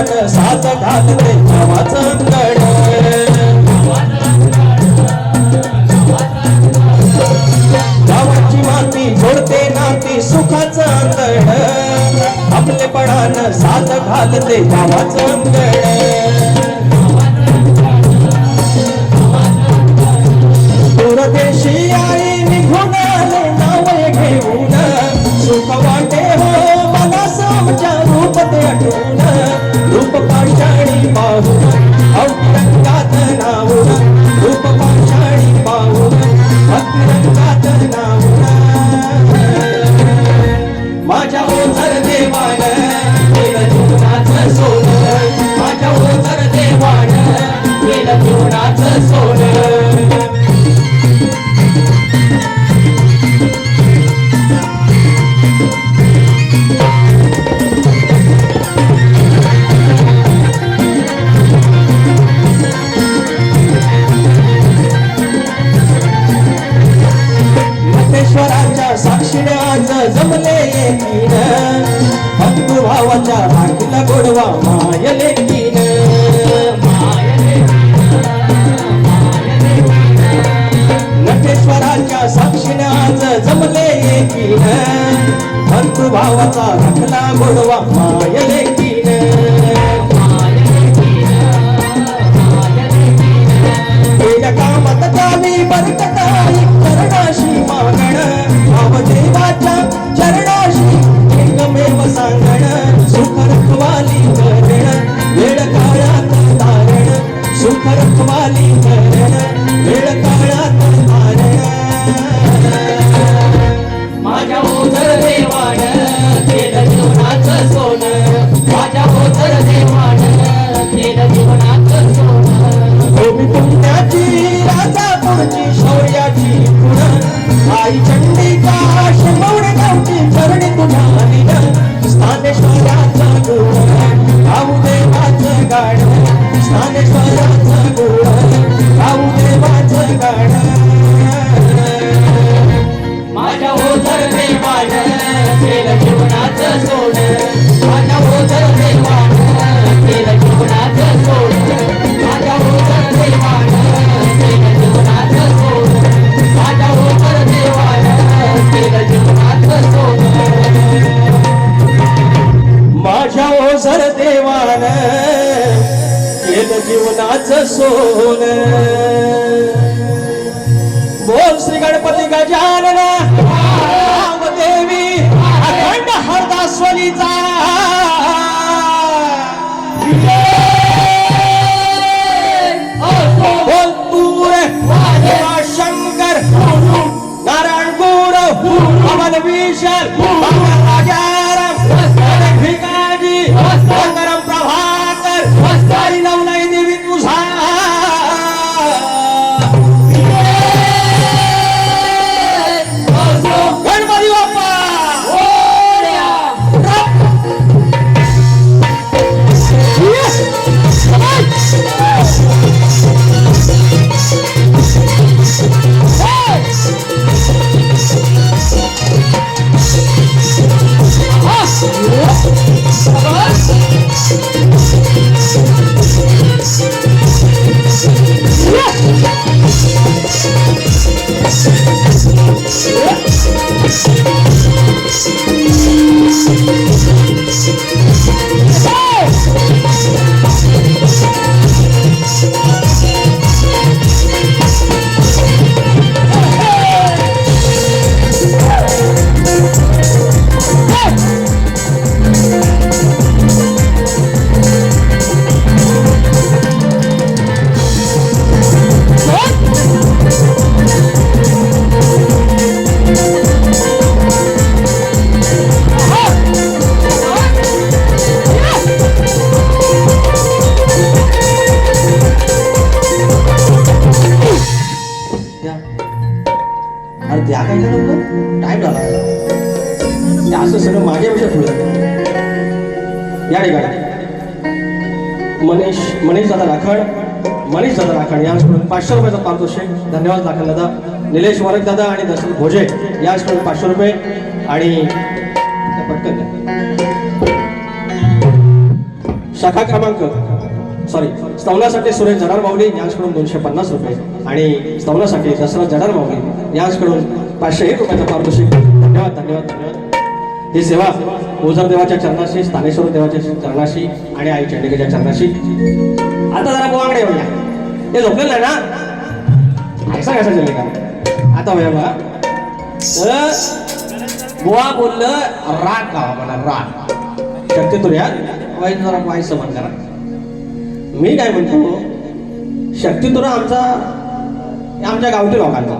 पडान साथ घालते गावाचं अंगण गावाची माती जोडते नाती सुखाचं अंगण आपले पडान साथ घालते गावाचं अंगण दूरदेशी आई निघून आले नाव घेऊन सुख वाटे हो मला समजा रूप ते आठवून रूप पाषाणी पाहून अवरंगात नावून रूप पाषाणी पाहून अवरंगात नावून माझ्या ओझर देवान केलं जीवनाचं सोनं माझ्या ओझर देवान केलं जीवनाचं सोनं साक्षीने आज जमले एकीन बंधू भावाच्या भाकीला गोडवा मायले कीन नटेश्वराच्या साक्षीने आज जमले एकीन बंधू भावाचा भाकला गोडवा मायले कीन केल्या कामात गावी बरकताई करणाशी मागण देवाच्या चरणाशी एकमेव सांगण सुख रखवाली करण वेळ काळात धारण सुख रखवाली करण वेळ काळात धारण माझ्या ओझर देवान केलं जीवनाचं सोनं माझ्या ओझर देवान केलं जीवनाचं सोनं गोपी पुण्याची राजापूरची शौर्याची खुण आई चंडिका शिमवड गावची चरणी तुझ्या आलीन स्थानेश्वराचं गुण गाऊ देवाचं गाणं स्थानेश्वराचं गुण गाऊ देवाचं गाणं माझ्या ओझर देवान केलं जीवनाचं सोनं माझ्या ओझर देवान केलं जीवनाचं सोनं माझ्या ओझर देवान केलं जीवनाचं सोनं माझ्या ओझर देवान केलं जीवनाचं सोनं माझ्या ओझर देवान केलं जीवनाचं सोनं बोल श्री गणपती गजानन देवी अखंड हरदास्वलीचा बोल तूर शंकर नारायण गुरु अमन विशाल राजाराम भिकाजी गंगाराम प्रभाकर हरी नवलाई देवी तुझा गणपती बाप्पा या ठिकाणी मनीष दादा राखण याचकडून 500 रुपयाचा पारितोषिक. धन्यवाद राखण दादा. निलेश वारक दादा आणि दशरथ भोजे याचकडून 500 रुपये आणि पटकन शाखा क्रमांक स्तवनासाठी सुरेश जडार माऊली यांच्याकडून 250 रुपये आणि स्तवनासाठी दसरा जडार माऊली यांच्याकडून 501 रुपयाचं पारितोषिक. धन्यवाद धन्यवाद धन्यवाद. ही सेवा ओझर देवाच्या चरणाशी, स्थानेश्वर देवाच्या चरणाशी आणि आई चंडिकेच्या चरणाशी. आता जरा बोवांगडे होऊया, ते झोपलेलं आहे ना, ऐसा कसा चले का आता होया बघा. तर बुवा बोललं राग गावा मला राग शक्ती तुर्या वाईट जरा वाईस म्हण करा. मी काय म्हणतो शक्ती तुरा आमच्या गावठी लोकांचा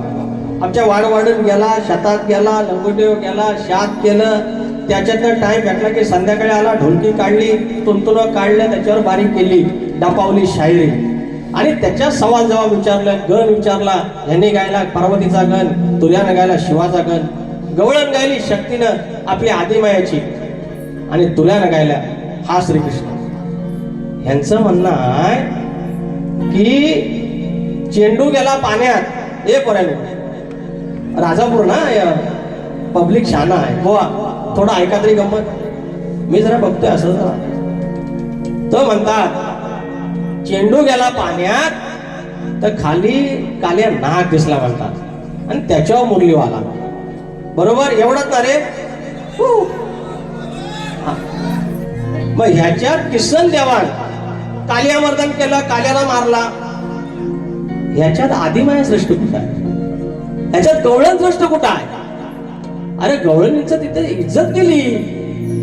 आमच्या वाडून गेला, शेतात गेला, लंगोटीवर गेला, शात केलं, त्याच्यातनं टाइम भेटला की संध्याकाळी आला, ढोलकी काढली, तुंतुणं काढलं, त्याच्यावर बारीक केली, डापावली शायरी आणि त्याच्या सवाल जवाब विचारलं, गण विचारला, ह्यांनी गायला पार्वतीचा गण, तुर्यानं गायला शिवाचा गण, गवळण गायली शक्तीनं आपली आदिमायाची आणि तुर्यानं गायला हा श्रीकृष्ण. ह्यांचं म्हणणं आहे की चेंडू गेला पाण्यात हे पर्यंत राजापूर ना पब्लिक शाना आहे गोवा, थोडा ऐका तरी गंमत. मी जरा बघतोय असं जरा तो म्हणतात चेंडू गेला पाण्यात तर खाली काल्या नाग दिसला म्हणतात आणि त्याच्यावर मुरली आला. बरोबर एवढंच ना रे. मग ह्याच्यात किसन देवान कालियामर्दन केलं, काल्याला मारला. ह्याच्यात आदिमाया सृष्टी कुठं आहे? ह्याच्यात गवळण सृष्ट कुठं आहे? अरे गवळणीचं तिथे इज्जत केली,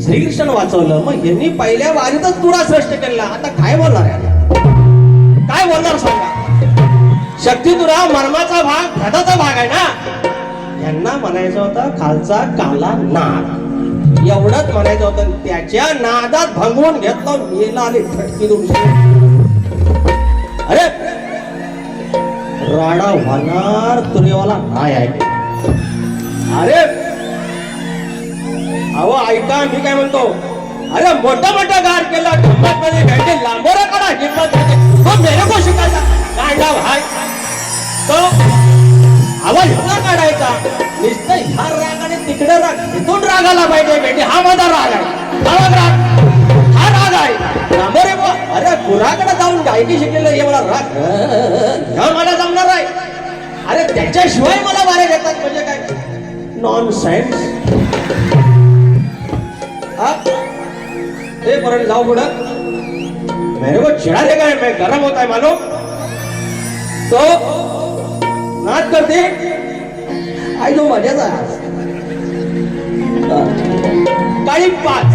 श्रीकृष्ण वाचवलं. मग यांनी पहिल्या वारीतच तुरा सृष्ट केला. आता काय बोलणार आहे? काय बोलणार सांगा? शक्ती तुरा मर्माचा भाग, भ्रताचा भाग आहे ना. यांना म्हणायचं होतं खालचा काला नाग, एवढंच म्हणायचं होतं. त्याच्या नादात भंगवून घेतलं, मेला आली फटकी दोन. अरे राडा होणार तुरेवाला नाही आहे. अरे अहो ऐका मी काय म्हणतो. अरे मोठा मोठा गार केला, किंमत मध्ये भेटले, लांबोरा काढा किंमत मध्ये तो मेरे को शिकायचा काढला भाई. तो आवाज एवढा काढायचा नुसतं ह्या रागाने तिकडे राग, इथून रागाला पाहिजे भेटे. हा माझा राग आहे, हा राग आहे लांबोरे. अरे गुराकडे जाऊन गायकी शिकलेलं हे मला राग ह्या मला जमणार आहे. अरे त्याच्याशिवाय मला वारे घेतात म्हणजे काय नॉन सेन्स. ते पर्यंत जाऊ पुढं. मेरे को चिड़ा देगा, मैं गरम होता है मानो. तो नाच करते आई जो मजाचा काही 5.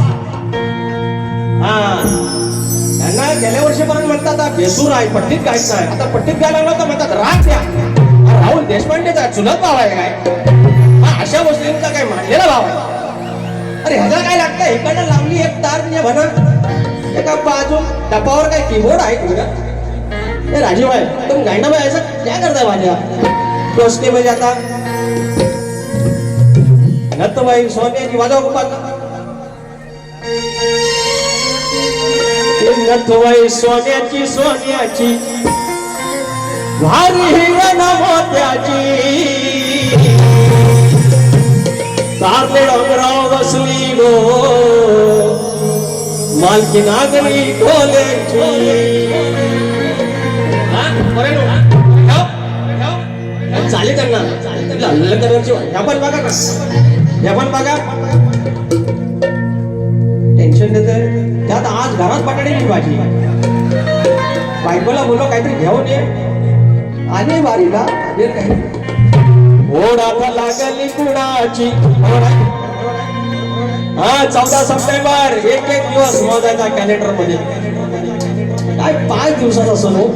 हा त्यांना गेल्या वर्षीपर्यंत म्हणतात बेसूर आहे, पट्टीत गायचं आहे. आता पट्टीत गायला लागलो तर म्हणतात राग द्या. राहुल देशपांडेचा चुलत भाव आहे काय? अशा वस्तूंचा काय मांडलेला भाव आहे? अरे ह्याला काय लागतं? इकडनं लावली एक तार म्हणजे म्हणा एका बाजू टपावर काय कीबोर्ड आहे तुझ्या? राजीव आहे तुम गायना भाई ऐसा क्या करताय माझ्या दोस्ती मध्ये? आता नत्तबाई सोन्याची वाजवा कुपात नथवाई सोन्याची सोन्याची भारी हिरण मोत्याची कारले डोंगराव बसली गो मालकी नागरी कोलेची. चालेल त्यांना हल्ल करायची. ह्या पण बघा ना, ह्या पण बघा टेन्शन देते. त्यात आज घरात बटाट्याची भाजी. बायकोला बोलो काहीतरी घेऊन ये. आली वारीला काही ओढात लागली कुणाची. हा 14 सप्टेंबर एक दिवस मोजायचा कॅलेंडर मध्ये. काय 5 दिवसाचा सण हो.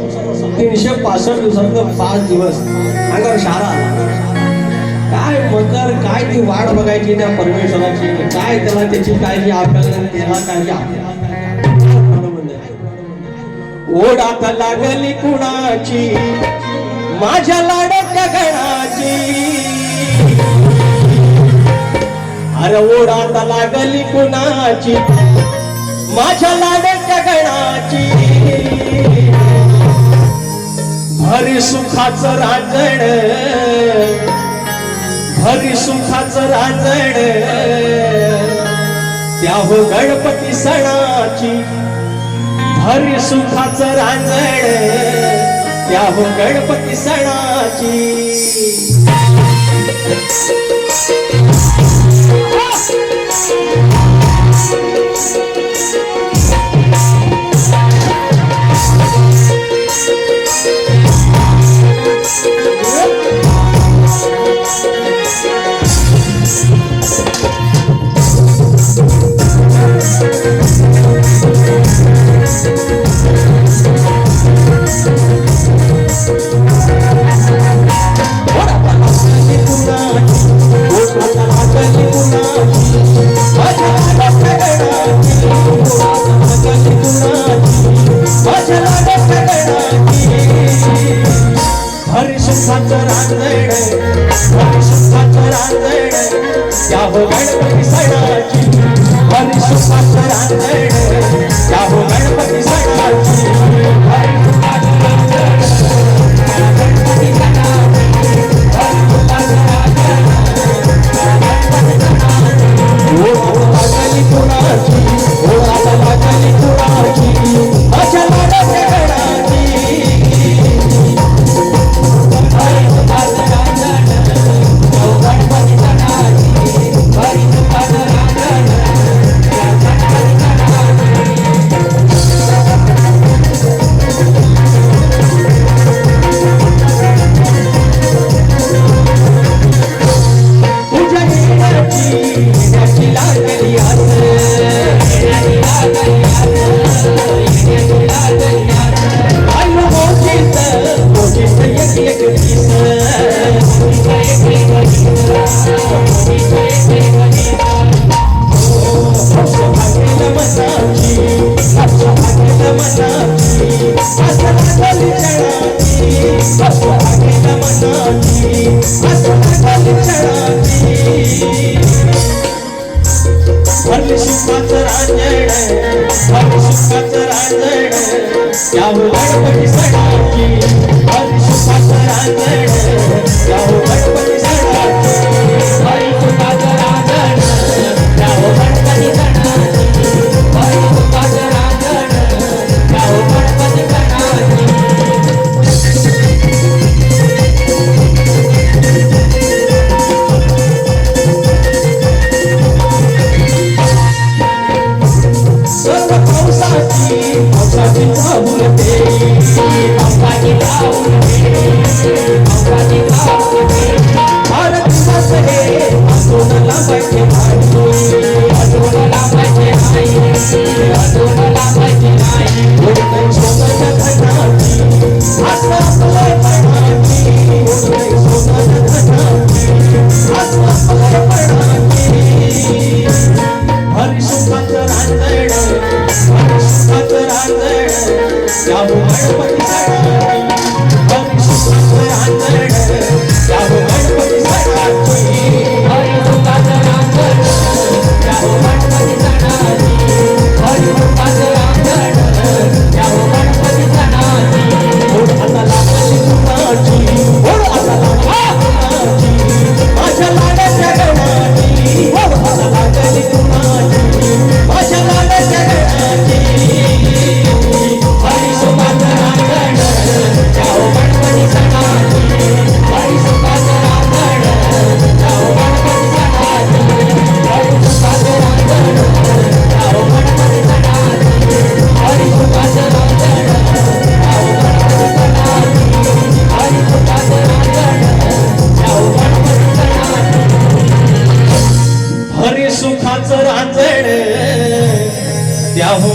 365 दिवसात 5 दिवस अंगावर शाळा. काय मकर काय ती वाट बघायची त्या परमेश्वराची. काय त्याला त्याची काळजी आपल्याला त्याला काळजी आपल्याला. ओढात लागली कुणाची माझ्या लाडक्या गणाची. अरे ओढात लागली कुणाची माझ्या लाडक्या गणाची. हरी सुखाचं रांजण, हरी सुखाचं रांजण त्या हो गणपती सणाची. हरी सुखाचं रांजण त्या हो गणपती सणाची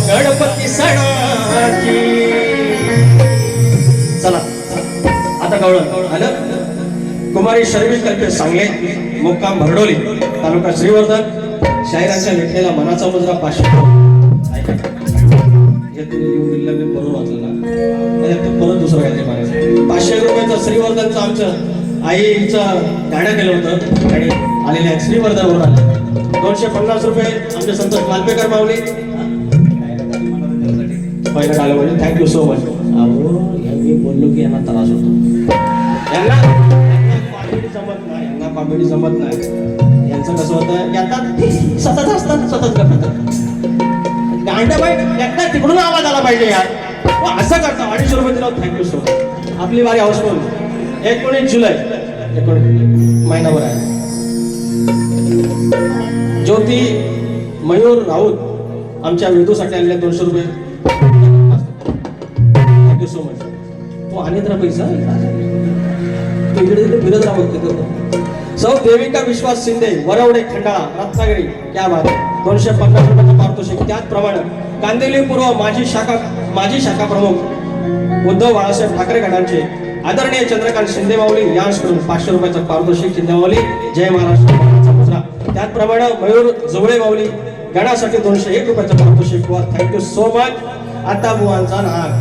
गणपती सणाची. चला आता कळलं आलं. कुमारी शर्मिळ कल्पे सांगले, मुक्काम भरडोली, तालुका श्रीवर्धन. शायराच्या लेखलेला मनाचा मुजरा 500. हे तुम्ही लिहून दिलं मी बरोबर वाचलं ना, परत दुसरं काहीतरी म्हणायचं. 500 रुपयाचं श्रीवर्धनचं आमचं आईचं गाणं केलं होतं आणि आलेले आहेत श्रीवर्धनवरून आले. 250 रुपये आमचे संतोष मालपेकर माऊली पहिलं आलं म्हणजे थँक्यू सो मच. अहो मी बोललो की यांना त्रास होतो, यांना कॉमेडी जमत नाही, यांना कॉमेडी जमत नाही. यांचं कसं होतं, येतात सतत असतात, सतत करतात. गांडाबाई एकदा तिकडून आवाज आला पाहिजे यार. असं करता 250 रुपये दिला. Thank you so much. आपली वारी हाऊसफुल. 19 जुलै 19 महिनाभर आहे. ज्योती मयूर राऊत आमच्या वेदूसाठी आणले 200 रुपये. Thank you so much. तो आणि तर पैसा तू इकडे तिकडे फिरत राहत. सौ देविका विश्वास शिंदे वरवडे खंडाळा रत्नागिरी क्या बात आहे. 250 रुपयाचा पारितोषिक. त्याचप्रमाणे कांदिवली पूर्व माजी शाखा प्रमुख उद्धव बाळासाहेब ठाकरे गटांचे आदरणीय चंद्रकांत शिंदे माऊली यांच्याकडून 500 रुपयाचा पारितोषिक. शिंदे माऊली जय महाराष्ट्र मुद्रा. त्याचप्रमाणे मयूर जोगळे माऊली गणासाठी 201 रुपयाचा पारितोषिक. Thank you so much. आता बुवांचा नाग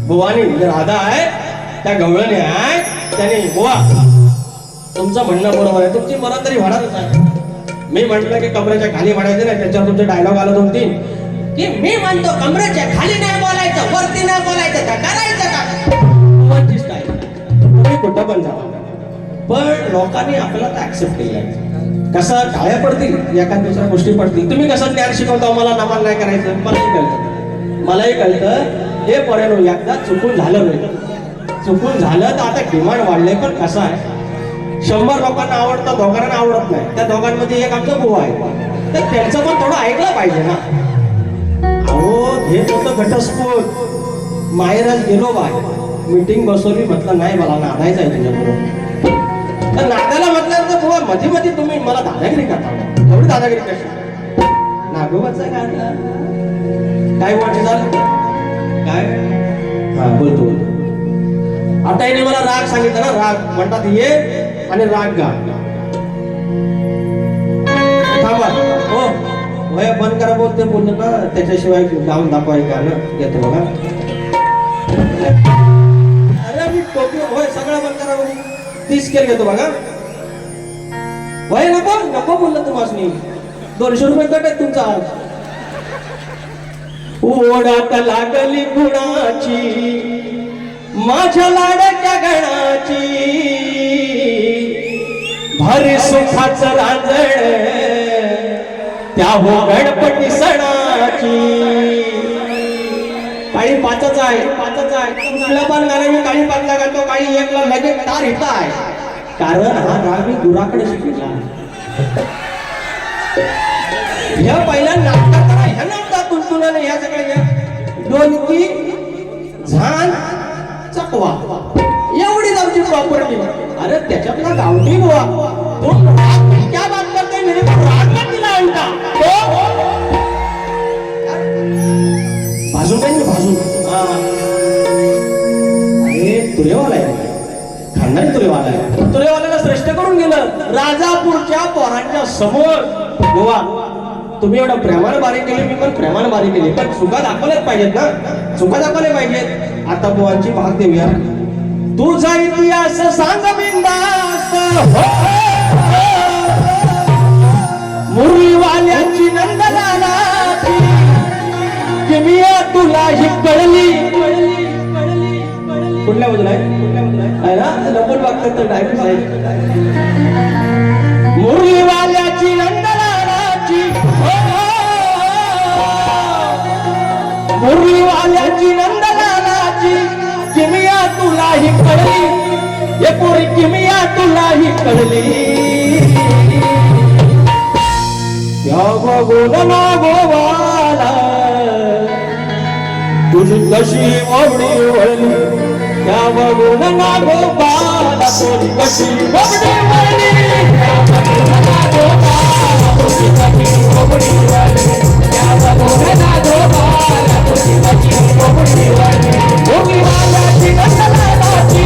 बुवानी राधा आहे त्या गवळणी आहे त्याने बुवा तुमचं म्हणणं बरोबर आहे. तुमची मरण तरी होणारच आहे. मी म्हटलं की कमरेच्या खाली म्हणायचे नाही. त्याच्यावर तुमचे डायलॉग आला 2-3 की मी म्हणतो कमरेच्या खाली नाही बोलायचं वरती नाही बोलायचं का करायचं का स्टाईल. तुम्ही कुठं पण जा पण लोकांनी आपल्याला तर ऍक्सेप्ट केलं. कसं टाळ्या पडतील एखाद दुसऱ्या गोष्टी पडतील. तुम्ही कसं ज्ञान शिकवता मला नमाल नाही करायचं मलाही कळतं. हे पर्यंत एकदा चुकून झालं नाही. चुकून झालं तर आता डिमांड वाढलंय. पण कसं आहे 100 लोकांना आवडतं दोघांना आवडत नाही. त्या दोघांमध्ये एक आमचा बुवा आहे तर त्यांचं पण थोडं ऐकलं पाहिजे ना. अहो हे होतं घटस्फोट. माहेरात गेलो बाय मीटिंग बसवली म्हटलं नाही मला नादायचं आहे तुझ्याबरोबर. तर नादाला म्हटलं तर बुवा मध्ये तुम्ही मला दादागिरी करता. एवढी दादागिरी कशी नागोबाचं काय वाटत झालं काय. हा बोलतो आता याने मला राग सांगितलं ना. राग म्हणतात ये आणि राग गा. थांबा हो वय बंद करा बोलते बोललं ना त्याच्याशिवाय गाऊन दाखवाय का ना येतो बघा. अरे मी टोपी होय सगळं बंद करा बोल. 30 स्केल घेतो बघा. वय नको बोललं तुम्हाला. 200 रुपये कट आहे तुमचा आज. ओढात लागली गुणाची माझ्या लाडक्या गणाची भारी सुखाचं रांजण त्या हो गणपती सणाची. काही पाचच आहे कुठल्या पण गाणे मी काही पाचला घालतो काही एकला लगेच तार हिता आहे. कारण हा राग मी गुराकडे शिकला. ह्या पहिल्या नाटकात करा ह्या नाटकात तुलतुला ह्या सगळ्या डोलकी झान चकवा एवढीच आमची प्रॉपर्टी. अरे त्याच्यातला गावठी बुवा तो क्या बात करते मेरे को राग मत दिला उलटा भाजू काय भाजू. अरे तुरेवाला आहे खानदानी तुरेवाला आहे. तुरेवाल्याला श्रेष्ठ करून गेलं राजापूरच्या पोरांच्या समोर. बुवा तुम्ही एवढं प्रेमाने बारी केली मी पण प्रेमाने बारी केली. पण चुका दाखवल्याच पाहिजेत ना. चुका दाखवल्या पाहिजेत. आता बुवांची भाग देऊया. तुझा इतिहास सांग बिंदास्त मुरलीवाल्याची नंदलालाची किमिया तुला ही कळली. कुठल्या बाजूला आहे ना लपून बघतात तर डायरेक्ट आहे. मुरलीवाल्याची नंदलालाची मुरलीवाल्याची नंदलालाची किमिया तुला ही कळली. हे पोरी किमिया तुला ही कळली. त्या बघून गोवाला तुझी कशी मोबडी वळली. त्या बघून गोपाला तुझी कशी मोबडी वळली. तुझी कशी मोबडी वळली. त्या बघून गोपाला तुझी कशी मोबडी वळली. मुरलीवाल्याची नंदलालाची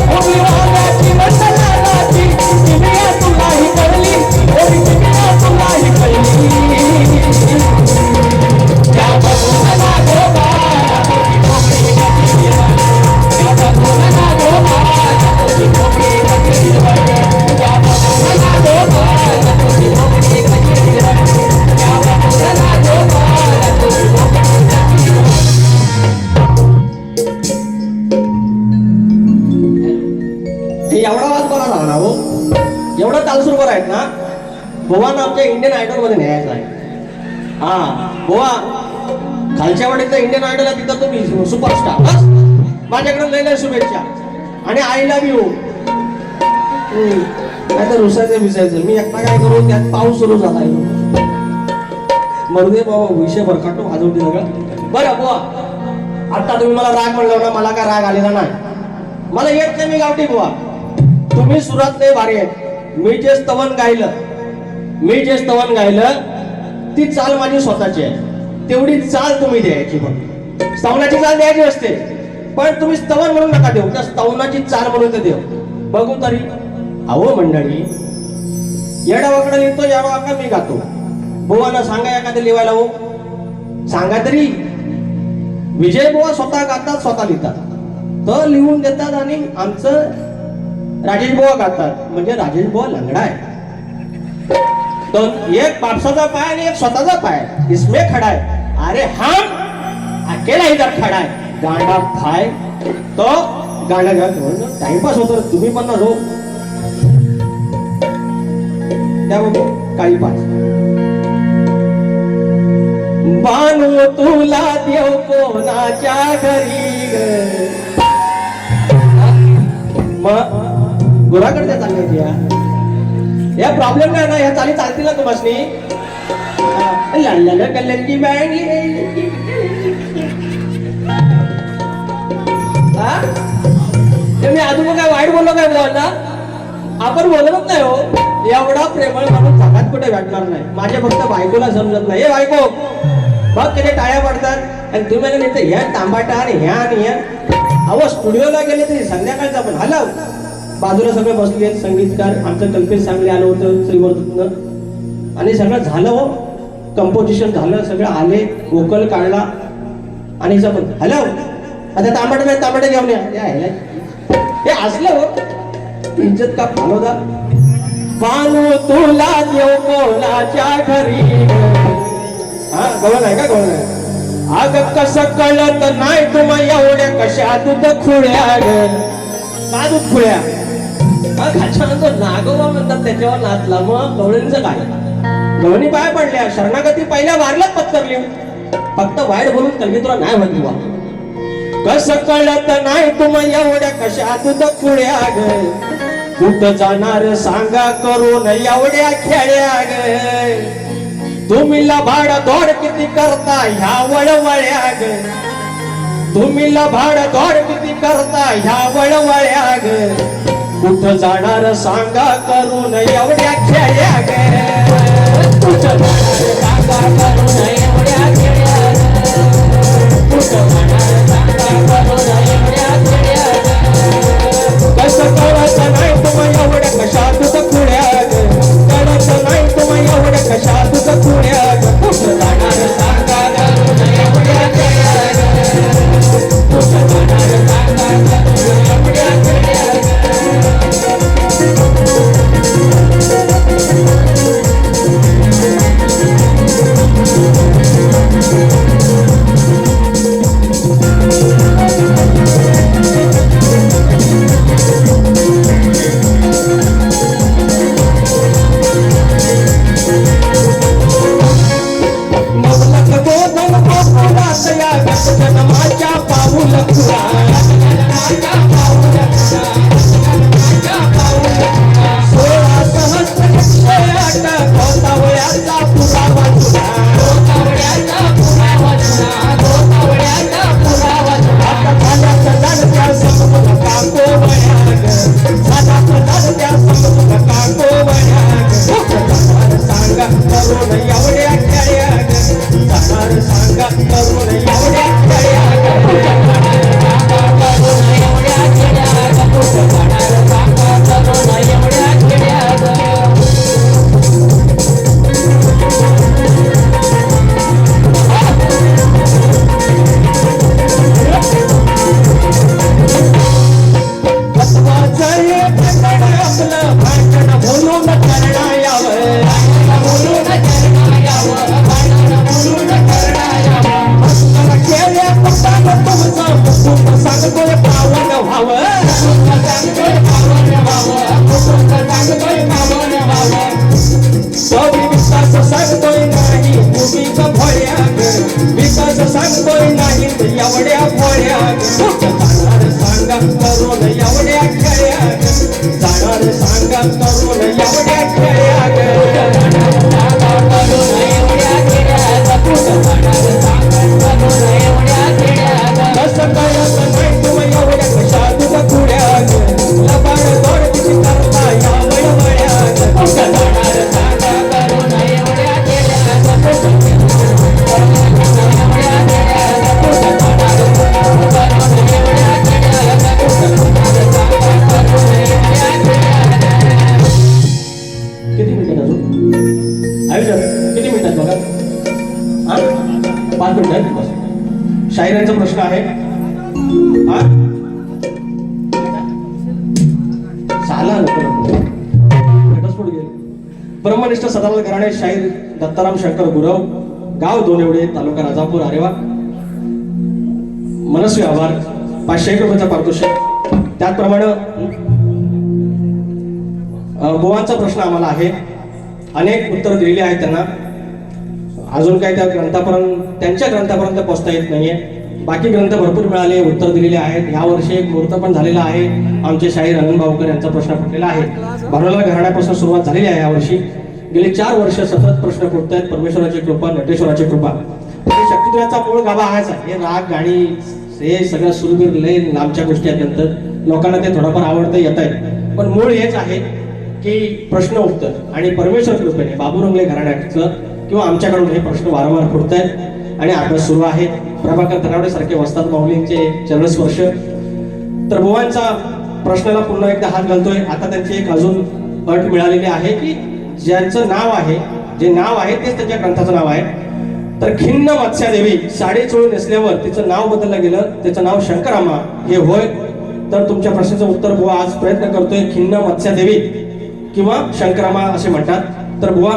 मुरलीवाल्याची नंदलालाची किमिया तुला ही कळली. किमिया तुला ही कळली. त्या बघून गोपाला तुझी मोबडी वळली. त्या बघून गोपाला तुझी मोबडी वळली. त्या बघून गोपाला तुझी मोबडी वळली. त्या बघून गोपाला तुझी मोबडी वळली. एवढा वाद बरा झाला ना हो. एवढं तालसूर बरं आहेत ना. भगवान आमच्या इंडियन आयडॉल मध्ये न्यायचा आहे. हा बुवा खालच्या वाडीतल्या इंडियन आयडल तिथं तुम्ही सुपरस्टार बस माझ्याकडे लय लय शुभेच्छा आणि आय लव्ह यू. नाही तर रुसायचं विसायचं मी एकटा काय करू त्यात पाऊस सुरू झाला मरुदे बाबा विषय भरकाटो वाजवते सगळं. बरं बुवा आता तुम्ही मला राग म्हणलं ना मला काय राग आलेला नाही मला येत नाही मी गावठी बुवा. तुम्ही सुरात लय भारी आहे. मी जे स्तवन गायलं ती चाल माझी स्वतःची आहे तेवढी चाल तुम्ही द्यायची फक्त. स्तवनाची चाल द्यायची असते पण तुम्ही स्तवन म्हणून नका देऊ त्या स्तवनाची चाल म्हणून तर देऊ बघू तरी. अहो मंडळी येडावाकडे लिहितो यावाकडे मी गातो. बुवाला सांगा एखादं लिहायला हो सांगा तरी. विजय बुवा स्वतः गातात स्वतः लिहितात तर लिहून देतात आणि आमचं राजेश बुवा गातात म्हणजे राजेश बुवा लंगडा आहे. दोन एक बापसाचा पाय आणि एक स्वतःचा पाय इसमें खडा है. अरे हम अकेला इधर खडा है गांडा फाय तो गांडा टाइमपास होतो तुम्ही पण ना हो त्या काळी पाच बानू तुला देव कोणाच्या घरी मग गुराकडे चालले या प्रॉब्लेम काय ना या चाली चालतील ना तुम्हासनी. लाल कलरची बँड मी अजून काय वाईट बोललो काय बोलला आपण बोलतच नाही हो. एवढा प्रेमळ माणूस जगात कुठे भेटणार नाही. माझ्या फक्त बायकोला समजत नाही. हे बायको बघ किती टाळ्या पडतात आणि तुम्ही नाही ह्या तांबाटा आणि ह्या आणि ह्या. अहो स्टुडिओला गेले तरी संध्याकाळचा पण हलव बाजूला सगळे बसले संगीतकार आमचं कल्पेश सांगली आलं होतं श्रीवर्धन आणि सगळं झालं हो कंपोजिशन झालं सगळं आले वोकल काढला आणि पण हॅलो आता तांबाटे नाही तांबाटे घेऊन या हे असलं हो इज्जत का फालवदा. बानू तुला देव कोणाच्या घरी हा गवळ आहे का गवळ आहे. अग कसं कळत नाही तुम्हा एवढ्या कशा दूध खुळ्या का दूध खुळ्या खाच्यानंतर नागोबा म्हणतात त्याच्यावर नाचला मग गवळींचं काय गवळणी पाय पडल्या शरणागती पहिल्या वारल्यात पत्तर लिहून फक्त वाईट बोलून कलगी तुला नाही म्हणली बा. कसं कळत नाही तुम्हा एवढ्या कशा दूध खुळ्या ग कुठं जाणार सांगा करून एवढ्या खेड्या ग. तुम्ही लबाड दौड किती करता ह्या वळवळ्या ग. तुम्ही लबाड दौड किती करता ह्या वळवळ्या ग. कुठं जाणार सांगा करून एवढ्या खेड्या ग. कुठं जाणार सांगा करून एवढ्या खेड्या ग. कुठं जाणार सांगा करून एवढ्या खेड्या ग. कसं कळत नाही तुम्हा एवढ्या कशा तुझं खुड्या ग. कळत नाही तुम्हा एवढ्या कशा तुझं खुड्या ग. कुठं जाणार सांगा करून एवढ्या खेड्या ग. कुठं जाणार सांगा करून एवढ्या खेड्या ग. विकास सांगतोय नाही एवढ्या पोळ्या जाणार सांगा करून एवढ्या खेळ्या जाणार सांगा करून एवढ्या कसं कळत नाही तुम्ही एवढ्या कशा तुझ्या पुढ्या लबाड दोड तिची करता या वळवळ्या जाणार सांगा करून एवढ्या किती मिनिटात अजून आयुष्यात किती मिनिटात बघा हा 5 मिनिटात बस शाहिरांचा प्रश्न आहे हा साला घटस्फोट गेले ब्रह्मनिष्ठ सदानंद घराणे शाहीर दत्ताराम शंकर गुरव गाव दोनेवडे तालुका राजापूर आरेवा मनस्वी आभार 501 रुपयाचा पारितोषिक त्याचप्रमाणे बुवांचा प्रश्न आम्हाला आहे अनेक उत्तर दिलेली आहेत त्यांना अजून काही त्या ग्रंथापर्यंत त्यांच्या ग्रंथापर्यंत पोहोचता येत नाहीये बाकी ग्रंथ भरपूर मिळाले उत्तर दिलेले आहेत यावर्षी एक मुहूर्त पण झालेला आहे आमचे शाहीर अनंत भाऊकर यांचा प्रश्न फुटलेला आहे भानुलाल घराण्यापासून सुरुवात झालेली आहे यावर्षी गेली 4 वर्ष सतत प्रश्न फुटत आहेत परमेश्वराची कृपा नटेश्वराची कृपा शक्तिद्वयाचा मूळ गाभा हाच आहे हे राग गाणी हे सगळं सुरबीर लय लांबच्या गोष्टी आहेत नंतर लोकांना ते थोडंफार आवडतं येत आहे पण मूळ हेच आहे की प्रश्न उत्तर आणि परमेश्वर कृपेने बाबू रंगले घराण्याचं किंवा आमच्याकडून हे प्रश्न वारंवार फुटत आहेत आणि अभ्यास सुरू आहे प्रभाकर धनावडे सारखे वस्ताद माऊलींचे चरणस्पर्श तर बुवांचा प्रश्नाला पुन्हा एकदा हात घालतोय आता त्यांची एक अजून अट मिळालेली आहे की ज्यांचं नाव आहे जे नाव आहे तेच त्यांच्या ग्रंथाचं नाव आहे तर खिन्न मत्स्यादेवी साडी चोळून नेसल्यावर तिचं नाव बदललं गेलं त्याचं नाव शंकरामा हे होय तर तुमच्या प्रश्नाचं उत्तर बुवा आज प्रयत्न करतोय खिन्न मत्स्यादेवी किंवा शंकरामा असे म्हणतात तर बुवा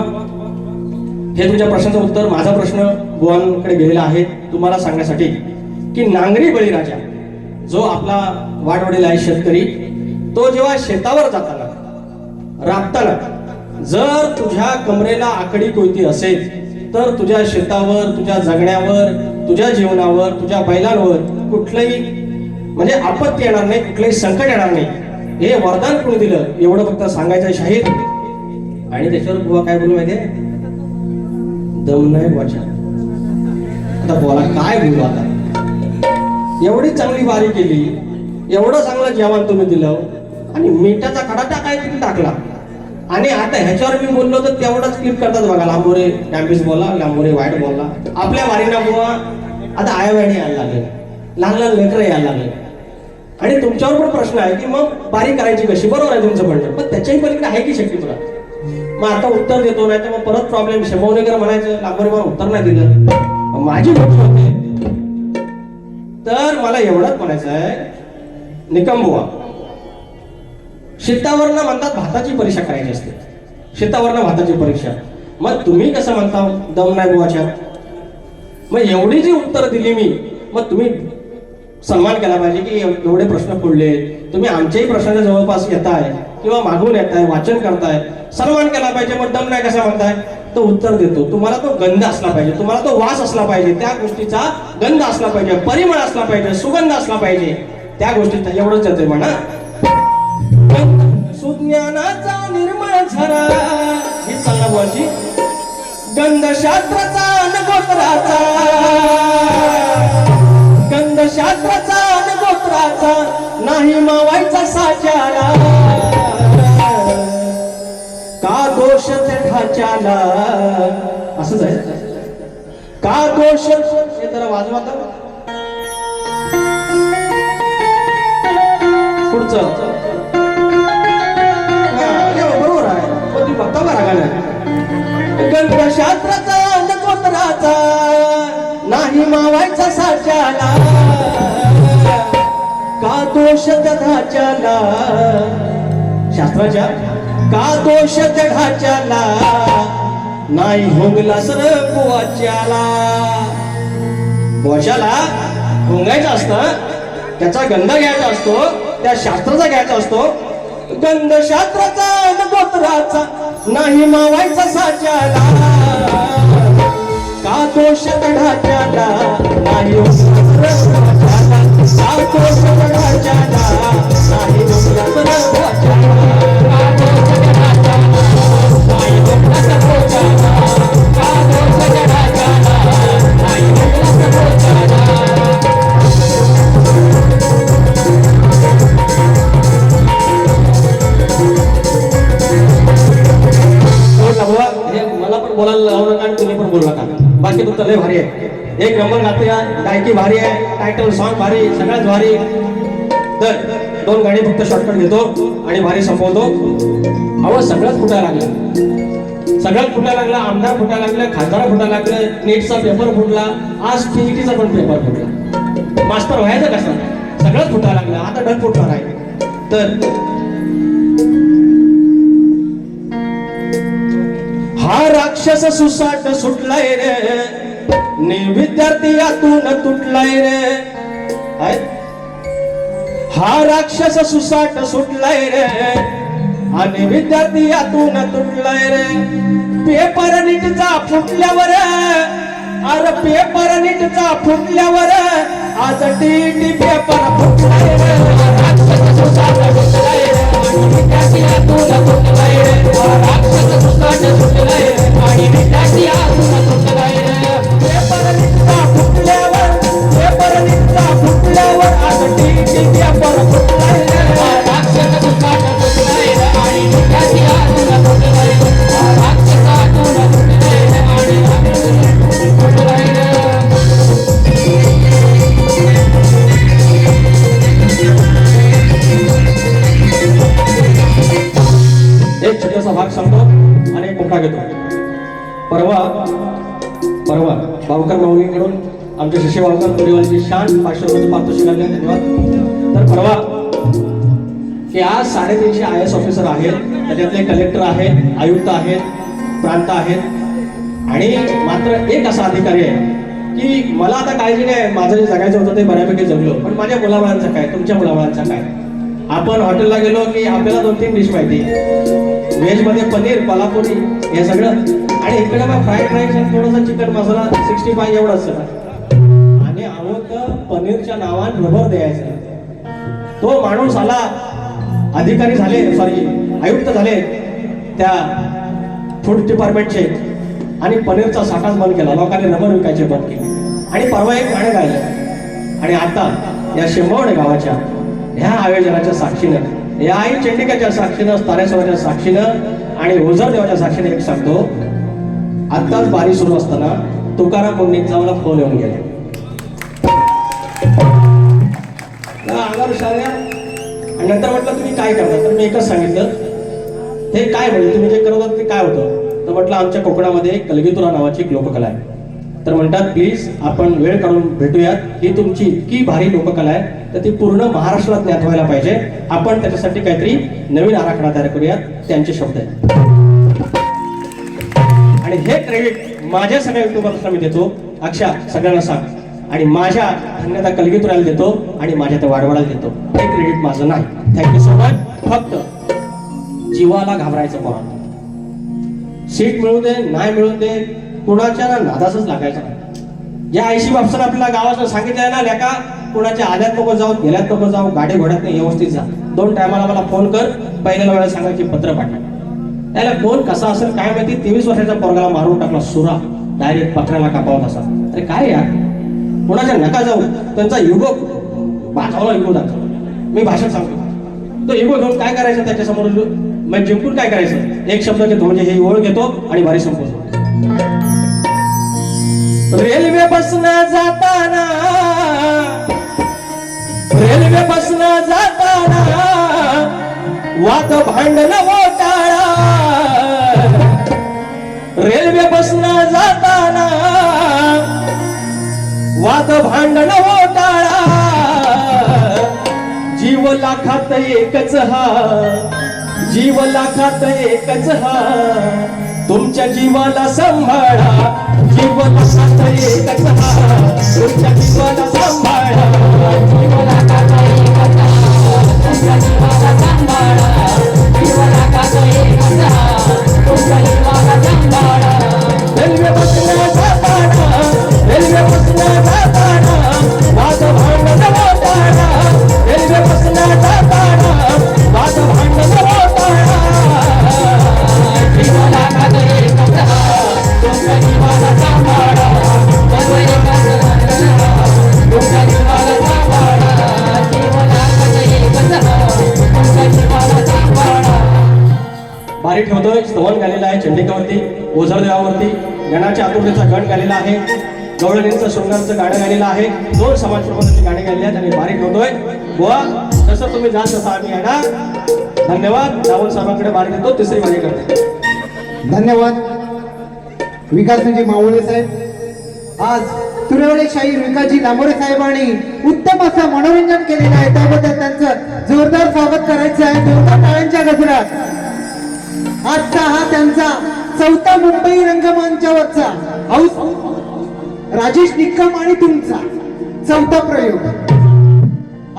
हे तुमच्या प्रश्नाचं उत्तर माझा प्रश्न बुवांकडे गेलेला आहे तुम्हाला सांगण्यासाठी की नांगरी बळीराजा जो आपला वाडवडील आहे शेतकरी तो जेव्हा शेतावर जाताना राबताना जर तुझ्या कमरेला आकडी कोयती असेल तर तुझ्या शेतावर तुझ्या जगण्यावर तुझ्या जीवनावर तुझ्या बैलांवर कुठलंही म्हणजे आपत्ती येणार नाही कुठलंही संकट येणार नाही हे वरदान कोणी दिलं एवढं फक्त सांगायचं शाहीर आणि त्याच्यावर बुवा काय बोलू माहितीये दम नाही वाचा आता बोला काय बोलू आता एवढी चांगली वारी केली एवढं चांगलं जेवण तुम्ही दिलं आणि मिठाचा कडाटा काय तुम्ही टाकला आणि आता ह्याच्यावर मी बोललो तर तेवढंच क्लिप करतात बघा लांबोरे डॅम्बिस बोलला लांबोरे वाईट बोलला आपल्या वारीना बुवा आता आयावाणी यायला लागले लहान लहान लेकरं यायला लागले आणि तुमच्यावर पण प्रश्न आहे की मग वारी करायची कशी बरोबर आहे तुमचं म्हणणं पण त्याच्याही पलीकडे आहे की शक्ती तुला मग आता उत्तर देतो नाही तर मग परत प्रॉब्लेम शंभवणेकर म्हणायचं लांबोरे मला उत्तर नाही दिलं माझी गोष्ट होते तर मला एवढंच म्हणायचं आहे निकम बुवा शेतावरनं म्हणतात भाताची परीक्षा करायची असते शेतावरनं भाताची परीक्षा मग तुम्ही कसं म्हणता दम नाही बुवाच्या मग एवढी जी उत्तर दिली मी मग तुम्ही सन्मान केला पाहिजे की एवढे प्रश्न फोडले तुम्ही आमच्याही प्रश्नाच्या जवळपास येताय किंवा मागून येताय वाचन करताय सन्मान केला पाहिजे मग दम नाही कसा म्हणताय तो उत्तर देतो तुम्हाला तो गंध असला पाहिजे तुम्हाला तो वास असला पाहिजे त्या गोष्टीचा गंध असला पाहिजे परिमळ असला पाहिजे सुगंध असला पाहिजे त्या गोष्टीचा एवढंच येतोय म्हणा सुज्ञानाचा निर्मळ झरा ही सांगा बुवाची गंधशास्त्राचा न गोत्राचा गंधशास्त्राचा न गोत्राचा नाही मावायचा साच्याला का दोष त्या ढाच्याला असंच आहे का दोष हे जरा वाजवा तर पुढचं बरोबर आहे पण तुम्ही बघता का रागाने गंधशास्त्राचा न गोत्राचा नाही मावायचा साच्याला का दोष त्या ढाच्याला शास्त्राच्या का दोष त्या ढाच्याला नाही होंगला सर बुवाच्याला बुवाच्याला होंगायचं असतं त्याचा गंध घ्यायचा असतो त्या शास्त्राचा घ्यायचा असतो गंधशास्त्राचा न गोत्राचा नाही मावायचा साच्याला का दोष गडाच्याला नाही उमला प्रभुच्याला का दोष गडाच्याला नाही उमला प्रभुच्याला नाही उमला प्रभुच्याला का दोष गडाच्याला नाही उमला प्रभुच्याला मला पण बोलायला लावू नका आणि तुम्ही पण बोलू नका. बाकी तुमचं लय भारी आहे. एक नंबर गाते, गायकी भारी आहे, टायटल सॉन्ग भारी, सगळ्यात भारी. तर 2 गाणी फक्त शॉर्टकट घेतो आणि भारी संपवतो. अहो सगळंच फुटायला लागलं, सगळ्यात फुटायला लागला. आमदार फुटायला लागले, खासदार फुटायला लागले, नीटचा पेपर फुटला, आज टीईटीचा पण पेपर फुटला. मास्तर व्हायचं कसं, सगळंच फुटायला लागलं. आता डग फुटणार आहे. तर हा राक्षस सुसाट सुटलाय रे, नि विद्यार्थी यातून तुटलाय रे. हा राक्षस सुसाट सुटलाय रे आणि विद्यार्थी यातून तुटलाय रे. पेपर नीटचा फुटल्यावर, अरे पेपर नीटचा फुटल्यावर आज टीटी पेपर फुटलाय रे. राक्षस सुसाट सुटलाय रे आणि विद्यार्थी यातून तुटलाय रे. राक्षस सुसाट सुटलाय रे आणि विद्यार्थी यातून तुटलाय रे. पेपर नीटचा फुटल्यावर, पेपर नीटचा फुटल्यावर आज टीटी पेपर फुटलाय रे. राक्षस सुसाट सुटलाय रे आणि विद्यार्थी यातून तुटलाय रे. राक्षसातून तुटलाय रे आणि तुटलाय रे. एक छोटासा भाग सांगतो आणि एक मोठा घेतो. परवा बावकर माऊलींकडून आमचे शिष्य बावकर परिवाराची शान 500 रुपयाचं पारितोषिक लागले. धन्यवाद. तर परवा की आज 350 IAS ऑफिसर आहेत, त्याच्यातले कलेक्टर आहेत, आयुक्त आहेत, प्रांत आहेत आणि मात्र एक असा अधिकारी आहे की मला आता काळजी नाही, माझं जे जगायचं होतं ते बऱ्यापैकी जगलो, पण माझ्या मुलाबाळांचं काय, तुमच्या मुलाबाळांचं काय. आपण हॉटेलला गेलो की आपल्याला 2-3 डिश माहिती, व्हेज मध्ये पनीर, कोल्हापुरी हे सगळं, आणि इकडे मग फ्राईड राईस आणि थोडासा चिकन मसाला 65 एवढंच सगळं. आणि आवडतं पनीरच्या नावाने रबर द्यायचं. तो माणूस आला, अधिकारी झाले, सॉरी आयुक्त झाले त्या फूड डिपार्टमेंटचे, आणि पनीरचा साठाच बंद केला, लोकांनी रबर विकायचे बंद केले. आणि परवा एक गाणं गायलं. आणि आता या शिंबवणे गावाच्या ह्या आयोजनाच्या साक्षीनं, या आई चंडिकाच्या साक्षीनं, तारेश्वराच्या साक्षीनं आणि ओझर देवाच्या साक्षीने एक सांगतो. आत्ताच बारी सुरू असताना तुकाराम मुंडेंचा मला फोन येऊन गेला. आणि नंतर म्हटलं तुम्ही काय करता, तर मी एकच सांगितलं, हे काय म्हणजे तुम्ही जे करत होता ते काय होतं. तर म्हटलं आमच्या कोकणामध्ये कलगीतुरा नावाची एक लोककला आहे. तर म्हणतात प्लीज आपण वेळ काढून भेटूयात, ही तुमची इतकी भारी लोककला आहे तर ती पूर्ण महाराष्ट्रात ज्ञात व्हायला पाहिजे. आपण त्याच्यासाठी काहीतरी नवीन आराखडा तयार करूयात. त्यांचे शब्द आहेत आणि हे क्रेडिट माझ्या सगळ्या युट्यूबर्सना मी देतो. अक्षा सगळ्यांना सांग, आणि माझ्या धन्यता कलगीतुराला देतो आणि माझ्या त्या वाडवाडाला देतो. हे क्रेडिट माझं नाही. Thank you so much. फक्त जीवाला घाबरायचं पोरांनो. सीट मिळू दे नाही मिळू दे, कुणाच्या नादासच लागायचं नाही. या आयशी बापसानं आपल्याला गावाचं सांगितलंय ना, लेका कुणाच्या आल्यात नको जाऊ, गेल्यात नको जाऊ, गाडी घोड्यात नाही, व्यवस्थित जा. 2 टायमाला मला फोन कर, पहिल्याला वेळा सांगा की पत्र पाठवा. त्याला कोण कसा असेल काय माहिती, 23 वर्षाच्या पोरगाला मारून टाकला सुरा, डायरेक्ट पत्राला कापावत असा. अरे काय यार, कुणाच्या नका जाऊ. त्यांचा युगो भाजवला, युगो दाखव. मी भाषण सांगतो, तो युगो घेऊन काय करायचं त्याच्यासमोर, मग जिंकून काय करायचं. एक शब्द घेतो म्हणजे हे ओळ घेतो आणि भारी संपवतो. रेल्वे बसनं जाताना, रेल्वे बसनं जाताना वाद भांडण वटाळा. रेल्वे बसनं जाताना वाद भांडण वटाळा. जीव लाखात एकच हा, जीव लाखात एकच हा, तुमच्या जीवाला सांभाळा. जीव लाखात एकच हा, तुमच्या जीवाला सांभाळा. जीव लाखात एकच हा, तुमच्या जीवाला सांभाळा. जीव लाखात एकच हा, तुमच्या जीवाला सांभाळा. रेल्वे बसनं जाताना ठेवतोय. स्तवन गालेलं आहे चंडिकावरती, ओझरदेवावरती गणाच्या आतुरतेचा गण गालेला आहे. गवळणींचं शृंगारचं गाणं गालेलं आहे. 2 समाज प्रबंधाची गाणी गायली आहेत आणि बारी ठेवतोय. बुवा जसं तुम्ही जाल तसं आम्ही येणार. धन्यवाद. रावण साहेबांकडे बारी देतो. तिसरी बारी करते. धन्यवाद विकासजी मावळे साहेब. आज तुरेवडे शाहीर विकासजी लांबोरे साहेबांनी उत्तम असं मनोरंजन केलेलं आहे, त्याबद्दल त्यांचं जोरदार स्वागत करायचं आहे. जोरदार टाळ्यांच्या गजरात. आजचा हा त्यांचा 4था मुंबई रंगमंचावरचा हाऊस राजेश निक्कम आणि तुमचा 4था प्रयोग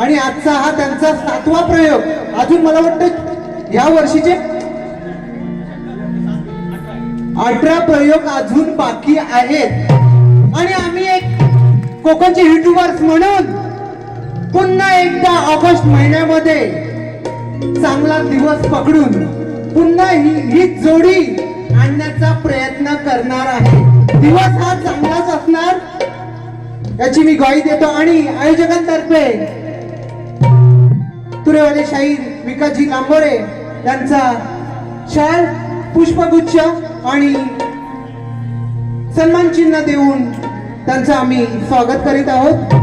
आणि आजचा हा त्यांचा 7वा प्रयोग. अजून मला वाटतं या वर्षीचे 18 प्रयोग अजून बाकी आहेत आणि आम्ही एक कोकणचे युट्यूबर्स म्हणून पुन्हा एकदा ऑगस्ट महिन्यामध्ये चांगला दिवस पकडून पुन्हा ही जोडी आणण्याचा प्रयत्न करणार आहे. दिवस हा चांगलाच असणार याची मी ग्वाही देतो आणि आयोजकांतर्फे तुरेवाले शाहीर विकासजी लांबोरे यांचा शाल, पुष्पगुच्छ आणि सन्मान चिन्ह देऊन त्यांचं आम्ही स्वागत करीत आहोत.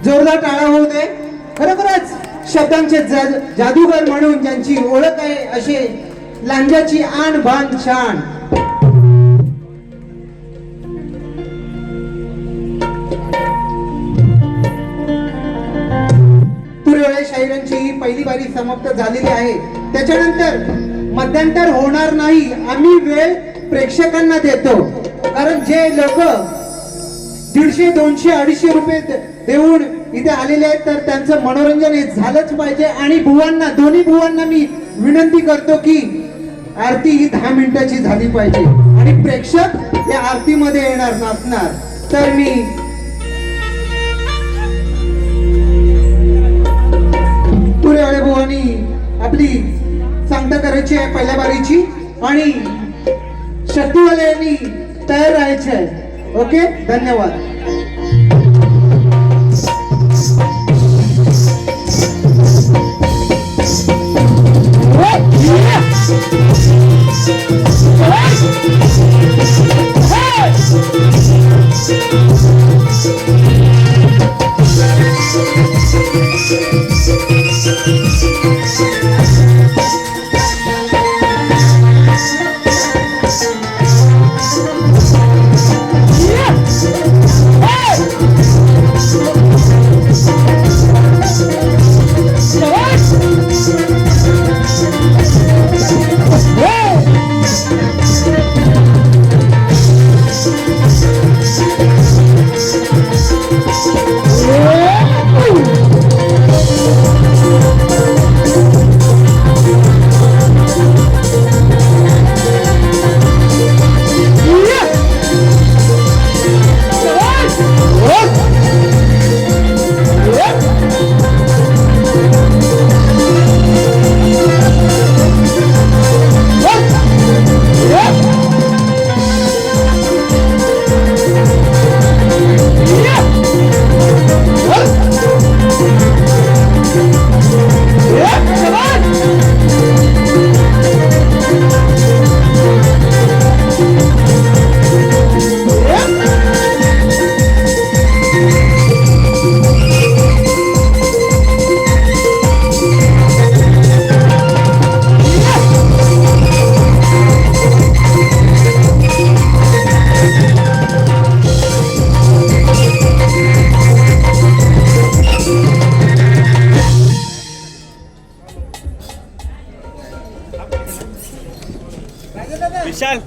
जोरदार टाळा होऊ दे. खरोखरच शब्दांचे जादूगर म्हणून ज्यांची ओळख आहे असे लांजाची आण बाण शान. तुरेवळे शाहिरांची ही पहिली बारी समाप्त झालेली आहे. त्याच्यानंतर मध्यंतर होणार नाही. आम्ही वेळ प्रेक्षकांना देतो, कारण जे लोक 150, 200, 250 रुपये देऊन इथे आलेले आहेत तर त्यांचं मनोरंजन हे झालंच पाहिजे. आणि बुवांना, दोन्ही बुवांना मी विनंती करतो की आरती ही 10 मिनिटाची झाली पाहिजे आणि प्रेक्षक या आरतीमध्ये येणार नसणार. तर मी तुरेवाले बुवांनी आपली सांगता करायची आहे पहिल्या बारीची आणि शक्तीवाले यांनी तयार राहायचे आहे. ओके, धन्यवाद. विशाल